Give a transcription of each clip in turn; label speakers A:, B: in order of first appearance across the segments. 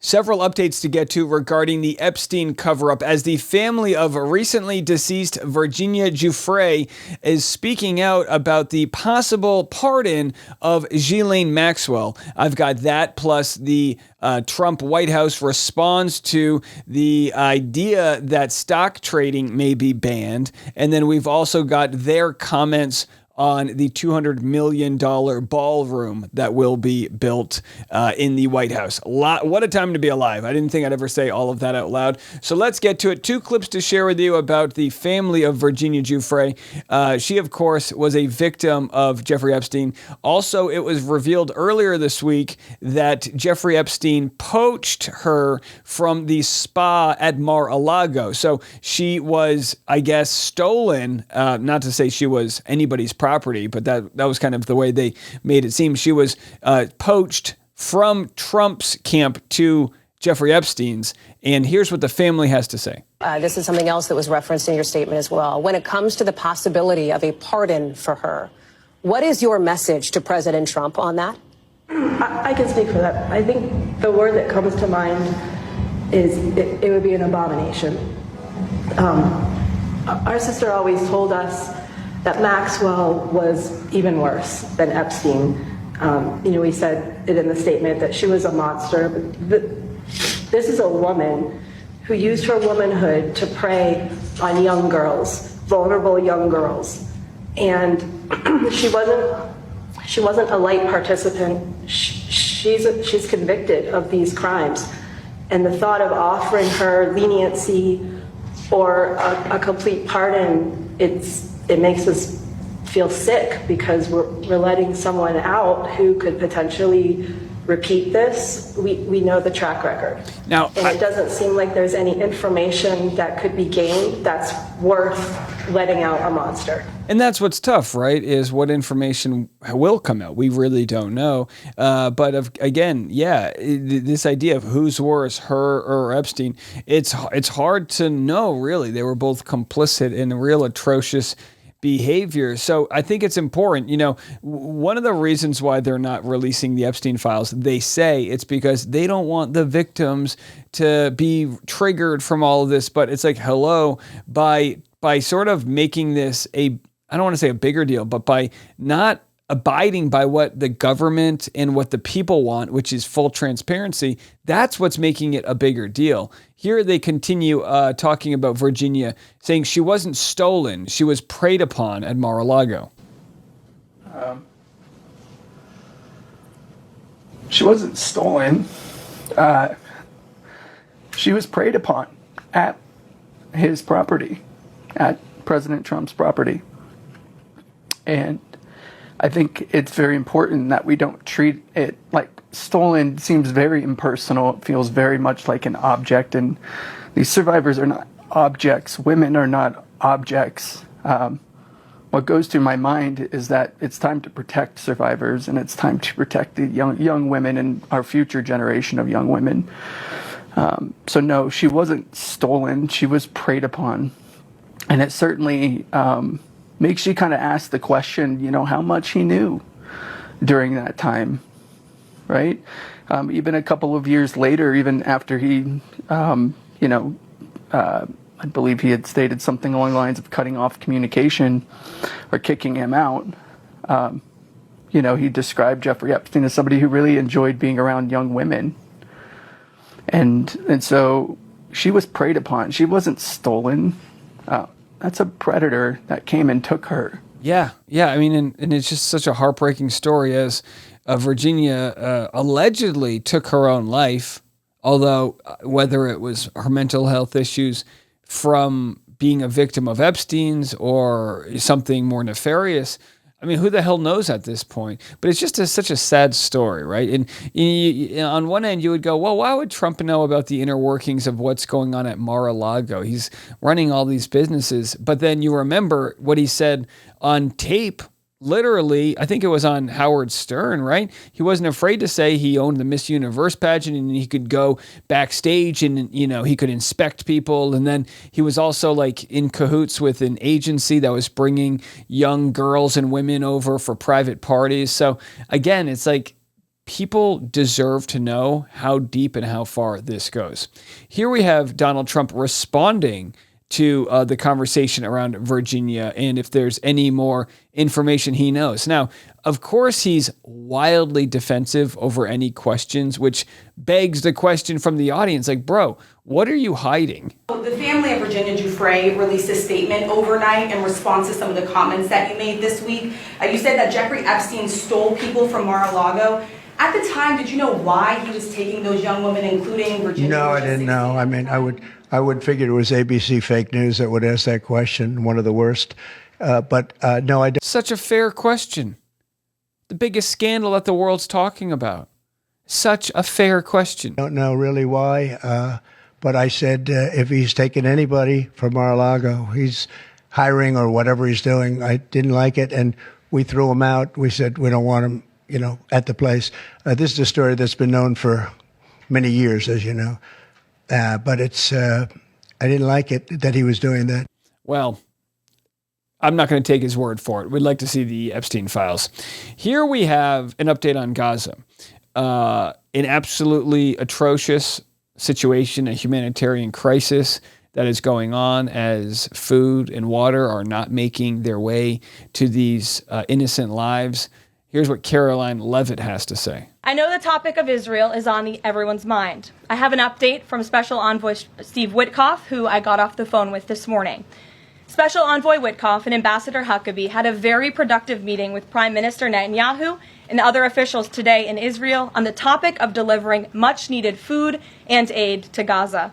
A: Several updates to get to regarding the Epstein cover-up as the family of recently deceased Virginia Giuffre is speaking out about the possible pardon of Ghislaine Maxwell. I've got that plus the Trump White House responds to the idea that stock trading may be banned. And then we've also got their comments on the $200 million ballroom that will be built in the White House. What a time to be alive. I didn't think I'd ever say all of that out loud. So let's get to it. Two clips to share with you about the family of Virginia Giuffre. She, of course, was a victim of Jeffrey Epstein. Also, it was revealed earlier this week that Jeffrey Epstein poached her from the spa at Mar-a-Lago. So she was, I guess, stolen, not to say she was anybody's property, but that was kind of the way they made it seem. She was poached from Trump's camp to Jeffrey Epstein's. And here's what the family has to say.
B: This is something else that was referenced in your statement as well. When it comes to the possibility of a pardon for her, what is your message to President Trump on that?
C: I can speak for that. I think the word that comes to mind is it would be an abomination. Our sister always told us that Maxwell was even worse than Epstein. We said it in the statement that she was a monster. But this is a woman who used her womanhood to prey on young girls, vulnerable young girls. And she wasn't a light participant. She's convicted of these crimes. And the thought of offering her leniency or a complete pardon, it makes us feel sick because we're letting someone out who could potentially repeat this. We know the track record.
A: Now,
C: and it doesn't seem like there's any information that could be gained that's worth letting out a monster.
A: And that's what's tough, right, is what information will come out. We really don't know. Again, this idea of who's worse, her or Epstein, it's hard to know, really. They were both complicit in real atrocious behavior. So I think it's important. One of the reasons why they're not releasing the Epstein files, they say it's because they don't want the victims to be triggered from all of this. But it's like, hello, by sort of making this I don't want to say a bigger deal, but by not abiding by what the government and what the people want, which is full transparency, that's what's making it a bigger deal. Here they continue talking about Virginia, saying she wasn't stolen. She was preyed upon at Mar-a-Lago.
D: She wasn't stolen. She was preyed upon at his property, at President Trump's property. And I think it's very important that we don't treat it like stolen. Seems very impersonal. It feels very much like an object. And these survivors are not objects. Women are not objects. What goes through my mind is that it's time to protect survivors, and it's time to protect the young women and our future generation of young women. So no, she wasn't stolen. She was preyed upon. And it certainly makes you kind of ask the question, how much he knew during that time, right? Even a couple of years later, even after he, I believe he had stated something along the lines of cutting off communication or kicking him out. He described Jeffrey Epstein as somebody who really enjoyed being around young women. And so she was preyed upon. She wasn't stolen. That's a predator that came and took her.
A: Yeah. I mean, and it's just such a heartbreaking story as Virginia allegedly took her own life, although whether it was her mental health issues from being a victim of Epstein's or something more nefarious, I mean, who the hell knows at this point? But it's just such a sad story, right? And on one end, you would go, well, why would Trump know about the inner workings of what's going on at Mar-a-Lago? He's running all these businesses. But then you remember what he said on tape, literally, I think it was on Howard Stern, right? He wasn't afraid to say he owned the Miss Universe pageant and he could go backstage and, he could inspect people. And then he was also like in cahoots with an agency that was bringing young girls and women over for private parties. So again, it's like people deserve to know how deep and how far this goes. Here we have Donald Trump responding to the conversation around Virginia and if there's any more information he knows. Now, of course, he's wildly defensive over any questions, which begs the question from the audience, like, bro, what are you hiding?
E: The family of Virginia Giuffre released a statement overnight in response to some of the comments that you made this week. You said that Jeffrey Epstein stole people from Mar-a-Lago. At the time, did you know why he was taking those young women, including Virginia?
F: No, I didn't know. I mean, I would figure it was ABC fake news that would ask that question, one of the worst. But no, I don't.
A: Such a fair question. The biggest scandal that the world's talking about. Such a fair question.
F: I don't know really why. But I said, if he's taking anybody from Mar-a-Lago, he's hiring or whatever he's doing. I didn't like it. And we threw him out. We said, we don't want him, at the place. This is a story that's been known for many years, as you know. But I didn't like it that he was doing that.
A: Well, I'm not going to take his word for it. We'd like to see the Epstein files. Here we have an update on Gaza. An absolutely atrocious situation, a humanitarian crisis that is going on as food and water are not making their way to these innocent lives. Here's what Caroline Levitt has to say.
G: I know the topic of Israel is on everyone's mind. I have an update from Special Envoy Steve Witkoff, who I got off the phone with this morning. Special Envoy Witkoff and Ambassador Huckabee had a very productive meeting with Prime Minister Netanyahu and other officials today in Israel on the topic of delivering much-needed food and aid to Gaza.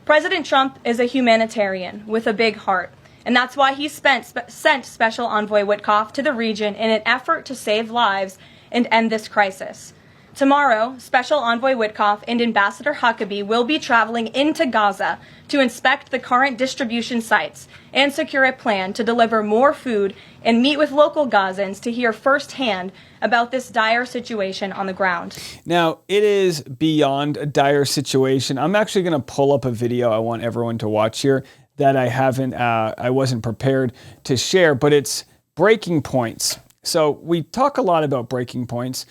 G: President Trump is a humanitarian with a big heart, and that's why he sent Special Envoy Witkoff to the region in an effort to save lives and end this crisis. Tomorrow, Special Envoy Witkoff and Ambassador Huckabee will be traveling into Gaza to inspect the current distribution sites and secure a plan to deliver more food and meet with local Gazans to hear firsthand about this dire situation on the ground.
A: Now, it is beyond a dire situation. I'm actually going to pull up a video I want everyone to watch here that I wasn't prepared to share, but it's breaking points. So we talk a lot about breaking points.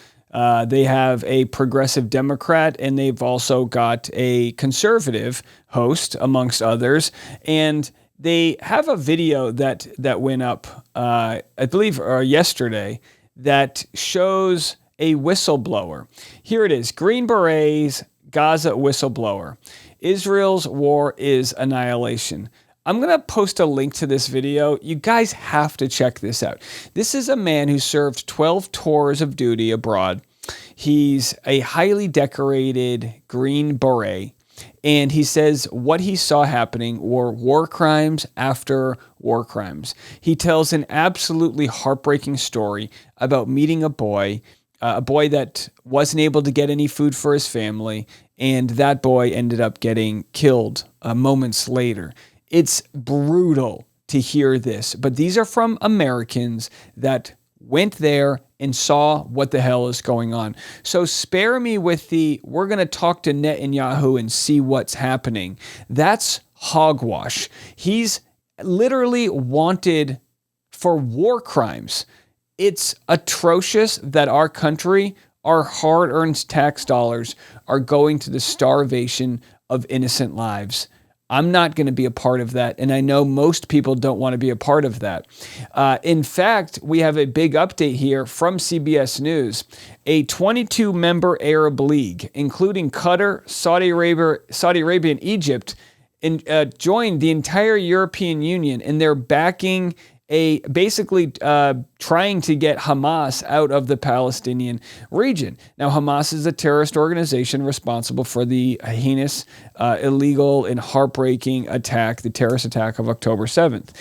A: They have a progressive Democrat, and they've also got a conservative host, amongst others. And they have a video that went up, I believe, yesterday, that shows a whistleblower. Here it is, Green Berets, Gaza whistleblower. Israel's war is annihilation. I'm going to post a link to this video. You guys have to check this out. This is a man who served 12 tours of duty abroad. He's a highly decorated Green Beret, and he says what he saw happening were war crimes after war crimes. He tells an absolutely heartbreaking story about meeting a boy that wasn't able to get any food for his family, and that boy ended up getting killed moments later. It's brutal to hear this, but these are from Americans that went there and saw what the hell is going on. So spare me with we're going to talk to Netanyahu and see what's happening. That's hogwash. He's literally wanted for war crimes. It's atrocious that our country, our hard-earned tax dollars, are going to the starvation of innocent lives. I'm not going to be a part of that, and I know most people don't want to be a part of that. In fact, we have a big update here from CBS News. A 22-member Arab League, including Qatar, Saudi Arabia, and Egypt, joined the entire European Union, and they're backing basically trying to get Hamas out of the Palestinian region. Now, Hamas is a terrorist organization responsible for the heinous, illegal, and heartbreaking attack, the terrorist attack of October 7th.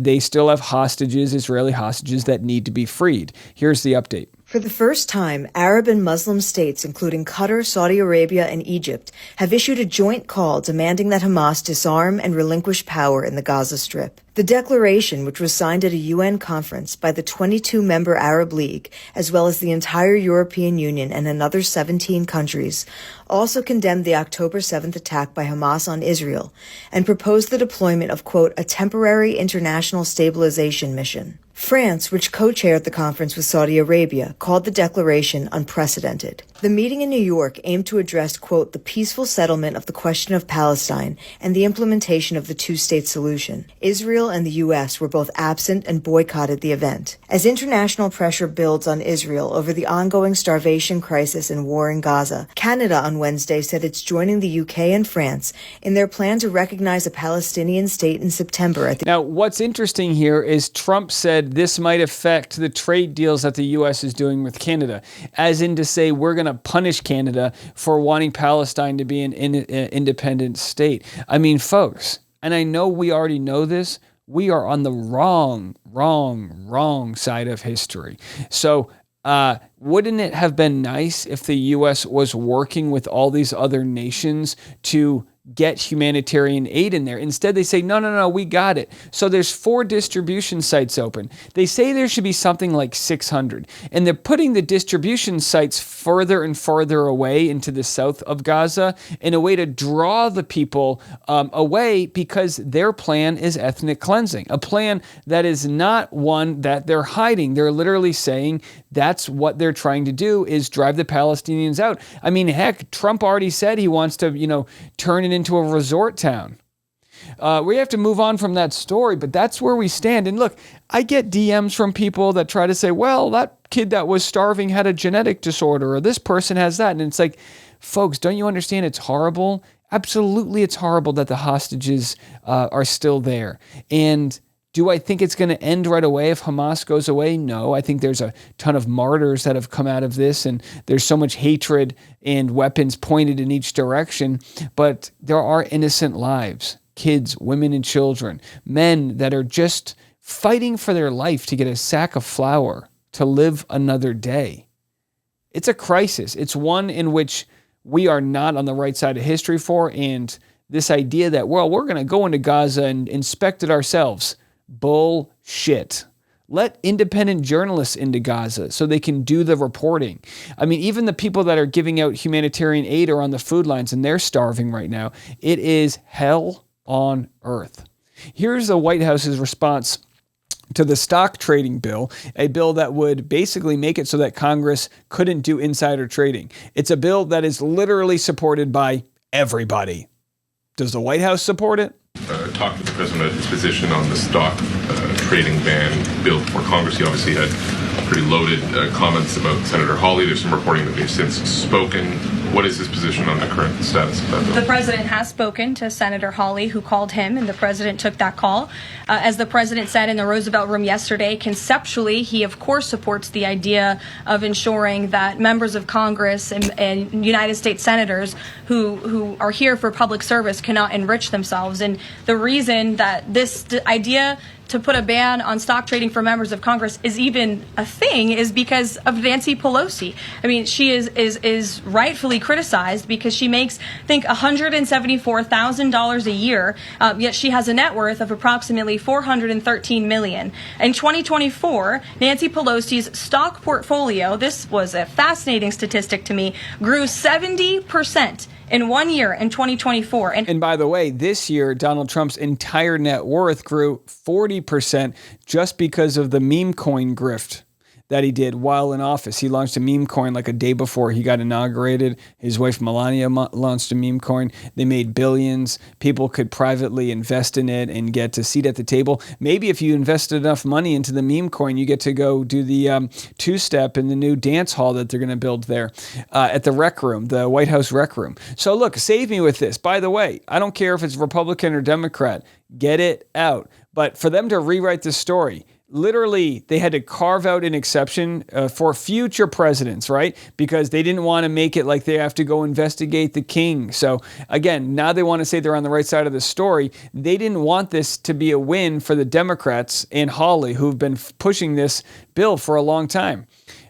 A: They still have hostages, Israeli hostages, that need to be freed. Here's the update.
H: For the first time, Arab and Muslim states, including Qatar, Saudi Arabia, and Egypt, have issued a joint call demanding that Hamas disarm and relinquish power in the Gaza Strip. The declaration, which was signed at a UN conference by the 22-member Arab League, as well as the entire European Union and another 17 countries, also condemned the October 7th attack by Hamas on Israel and proposed the deployment of, quote, a temporary international stabilization mission. France, which co-chaired the conference with Saudi Arabia, called the declaration unprecedented. The meeting in New York aimed to address, quote, the peaceful settlement of the question of Palestine and the implementation of the two-state solution. Israel and the U.S. were both absent and boycotted the event. As international pressure builds on Israel over the ongoing starvation crisis and war in Gaza, Canada on Wednesday said it's joining the UK and France in their plan to recognize a Palestinian state in September.
A: Now, what's interesting here is Trump said this might affect the trade deals that the U.S. is doing with Canada, as in to say we're going to punish Canada for wanting Palestine to be an independent state. I mean, folks, and I know we already know this, we are on the wrong side of history. So wouldn't it have been nice if the U.S. was working with all these other nations to get humanitarian aid in there? Instead, they say, no, we got it. So there's 4 distribution sites open. They say there should be something like 600. And they're putting the distribution sites further and further away into the south of Gaza in a way to draw the people away, because their plan is ethnic cleansing, a plan that is not one that they're hiding. They're literally saying that's what they're trying to do, is drive the Palestinians out. I mean, heck, Trump already said he wants to, turn it into a resort town. We have to move on from that story, but that's where we stand. And look, I get DMs from people that try to say, well, that kid that was starving had a genetic disorder, or this person has that. And it's like, folks, don't you understand it's horrible? Absolutely, it's horrible that the hostages are still there. And do I think it's going to end right away if Hamas goes away? No, I think there's a ton of martyrs that have come out of this, and there's so much hatred and weapons pointed in each direction. But there are innocent lives, kids, women, and children, men that are just fighting for their life to get a sack of flour to live another day. It's a crisis. It's one in which we are not on the right side of history for, and this idea that, well, we're going to go into Gaza and inspect it ourselves. Bullshit. Let independent journalists into Gaza so they can do the reporting. I mean, even the people that are giving out humanitarian aid are on the food lines, and they're starving right now. It is hell on earth. Here's the White House's response to the stock trading bill, a bill that would basically make it so that Congress couldn't do insider trading. It's a bill that is literally supported by everybody. Does the White House support it?
I: Talked with the president about his position on the stock trading ban bill before Congress. He obviously had pretty loaded comments about Senator Hawley. There's some reporting that they've since spoken. What is his position on the current status of that bill?
G: The president has spoken to Senator Hawley, who called him, and the president took that call. As the president said in the Roosevelt Room yesterday, conceptually, he of course supports the idea of ensuring that members of Congress and United States senators who are here for public service cannot enrich themselves. And the reason that this idea to put a ban on stock trading for members of Congress is even a thing is because of Nancy Pelosi. I mean, she is rightfully criticized because she makes, I think, $174,000 a year, yet she has a net worth of approximately $413 million. In 2024, Nancy Pelosi's stock portfolio, this was a fascinating statistic to me, grew 70% in 1 year in 2024.
A: And by the way, this year, Donald Trump's entire net worth grew 40% just because of the meme coin grift that he did while in office. He launched a meme coin like a day before he got inaugurated. His wife Melania launched a meme coin. They made billions. People could privately invest in it and get a seat at the table. Maybe if you invested enough money into the meme coin, you get to go do the two-step in the new dance hall that they're going to build there at the rec room, the White House rec room. So look, save me with this. By the way, I don't care if it's Republican or Democrat. Get it out. But for them to rewrite the story, literally, they had to carve out an exception for future presidents, right? Because they didn't want to make it like they have to go investigate the king. So again, now they want to say they're on the right side of the story. They didn't want this to be a win for the Democrats and Hawley, who've been pushing this bill for a long time.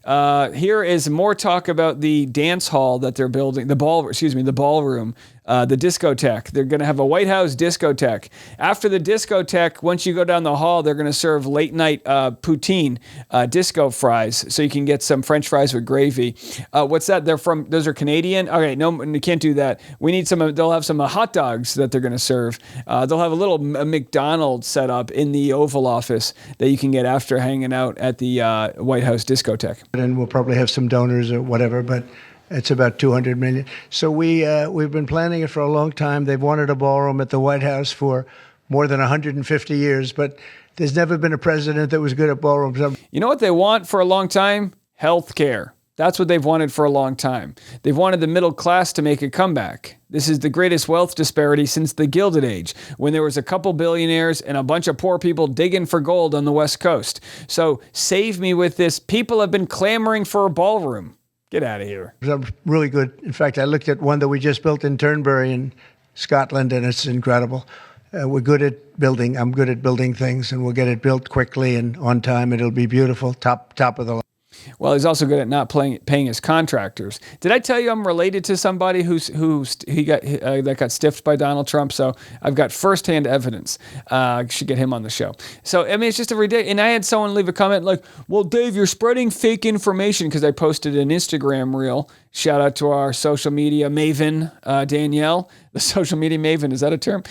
A: Here is more talk about the dance hall that they're building, the ballroom, the discotheque. They're going to have a White House discotheque. After the discotheque, once you go down the hall, they're going to serve late night poutine, disco fries, so you can get some French fries with gravy. What's that? Those are Canadian? Okay, no, you can't do that. We need some, they'll have some hot dogs that they're going to serve. They'll have a little McDonald's set up in the Oval Office that you can get after hanging out at the White House discotheque.
F: And we'll probably have some donors or whatever, but it's about 200 million. So we've been planning it for a long time. They've wanted a ballroom at the White House for more than 150 years, but there's never been a president that was good at ballrooms.
A: You know what they want for a long time? Health care. That's what they've wanted for a long time. They've wanted the middle class to make a comeback. This is the greatest wealth disparity since the Gilded Age, when there was a couple billionaires and a bunch of poor people digging for gold on the West Coast. So save me with this. People have been clamoring for a ballroom. Get out of here.
F: Really good. In fact, I looked at one that we just built in Turnberry in Scotland, and it's incredible. We're good at building. I'm good at building things, and we'll get it built quickly and on time. It'll be beautiful, top of the line.
A: Well, he's also good at not paying his contractors. Did I tell you I'm related to somebody that got stiffed by Donald Trump? So I've got firsthand evidence. I should get him on the show. So, I mean, it's just a ridiculous. And I had someone leave a comment like, well, Dave, you're spreading fake information, because I posted an Instagram reel. Shout out to our social media maven, Danielle. The social media maven, is that a term?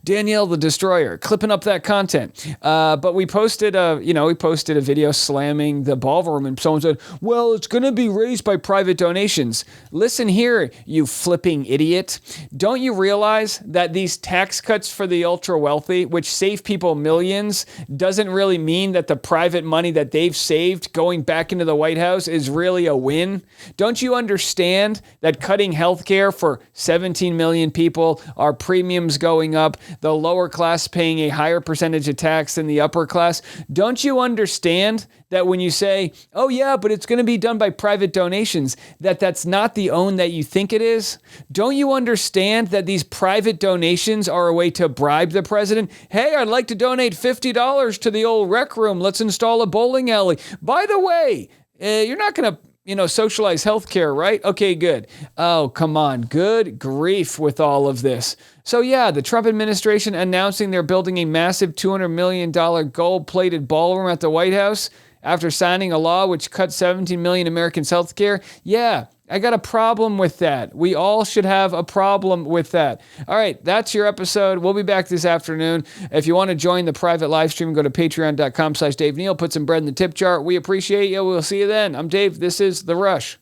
A: Danielle the Destroyer, clipping up that content. But we posted a video slamming the ballroom, and someone said, well, it's going to be raised by private donations. Listen here, you flipping idiot. Don't you realize that these tax cuts for the ultra wealthy, which save people millions, doesn't really mean that the private money that they've saved going back into the White House is really a win? Don't you understand that cutting health care for 17 million people, our premiums going up, the lower class paying a higher percentage of tax than the upper class? Don't you understand that when you say, oh yeah, but it's going to be done by private donations, that's not the own that you think it is? Don't you understand that these private donations are a way to bribe the president? Hey, I'd like to donate $50 to the old rec room. Let's install a bowling alley. By the way, you're not going to socialize healthcare, right? Okay, good. Oh, come on. Good grief with all of this. So yeah, the Trump administration announcing they're building a massive $200 million gold-plated ballroom at the White House after signing a law which cut 17 million Americans' healthcare. Yeah, I got a problem with that. We all should have a problem with that. All right, that's your episode. We'll be back this afternoon. If you want to join the private live stream, go to patreon.com/Dave Neal. Put some bread in the tip jar. We appreciate you. We'll see you then. I'm Dave. This is The Rush.